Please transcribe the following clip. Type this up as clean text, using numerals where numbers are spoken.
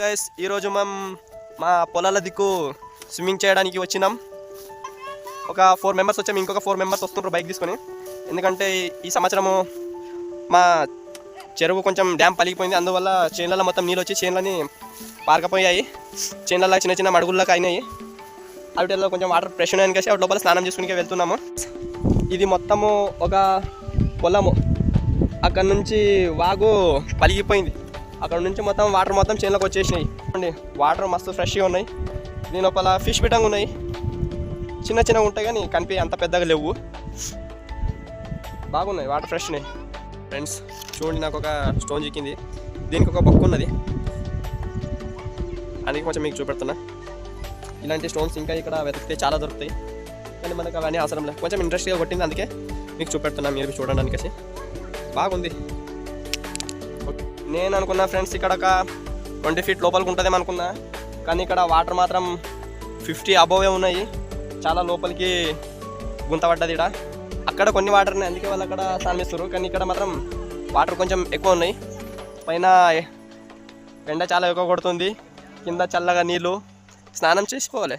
Guys ఈరోజు మేము మా పొలాల దిక్కు స్విమ్మింగ్ చేయడానికి వచ్చినాం. ఒక 4 మెంబర్స్ వచ్చాము, ఇంకొక 4 మెంబర్స్ వస్తున్నారు బైక్ తీసుకొని. ఎందుకంటే ఈ సంవత్సరము మా చెరువు కొంచెం డ్యామ్ పలిగిపోయింది. అందువల్ల చేన్లలో మొత్తం నీళ్ళు వచ్చి చేన్లని పారకపోయాయి. చేన్లలో చిన్న చిన్న మడుగుల్లోకి అయినాయి. అవిటిలో కొంచెం వాటర్ ఫ్రెష్ ఉన్నాయని కలిసి అవి లోపల స్నానం చేసుకునే వెళ్తున్నాము. ఇది మొత్తము ఒక పొలము. అక్కడ నుంచి వాగు పలిగిపోయింది. అక్కడ నుంచి మొత్తం వాటర్ మొత్తం చేనులోకి వచ్చేసినాయి. వాటర్ మస్తు ఫ్రెష్గా ఉన్నాయి. దీని లోపల ఫిష్ బిటంగా ఉన్నాయి. చిన్న చిన్నగా ఉంటాయి కానీ కనిపి అంత పెద్దగా లేవు. బాగున్నాయి, వాటర్ ఫ్రెష్ ఉన్నాయి. ఫ్రెండ్స్ చూడండి, నాకు ఒక స్టోన్ చిక్కింది. దీనికి ఒక బొక్క ఉన్నది, అందుకే కొంచెం మీకు చూపెడుతున్నా. ఇలాంటి స్టోన్స్ ఇంకా ఇక్కడ వెతికితే చాలా దొరుకుతాయి, కానీ మనకు అవన్నీ అవసరం లేదు. కొంచెం ఇంట్రెస్ట్గా కొట్టింది, అందుకే మీకు చూపెడుతున్నా, మీరు చూడడానికి. బాగుంది. నేను అనుకున్నా ఫ్రెండ్స్ ఇక్కడ ఒక 20 ఫీట్ లోపలికి ఉంటుందేమో అనుకున్నా, కానీ ఇక్కడ వాటర్ మాత్రం 50 అబోవే ఉన్నాయి. చాలా లోపలికి గుంత పడ్డది. ఇక్కడ అక్కడ కొన్ని వాటర్ ఉన్నాయి, అందుకే వాళ్ళు అక్కడ స్నానం, కానీ ఇక్కడ మాత్రం వాటర్ కొంచెం ఎక్కువ ఉన్నాయి. పైన ఎండ చాలా ఎక్కువ కొడుతుంది, కింద చల్లగా నీళ్ళు. స్నానం చేసుకోవాలి.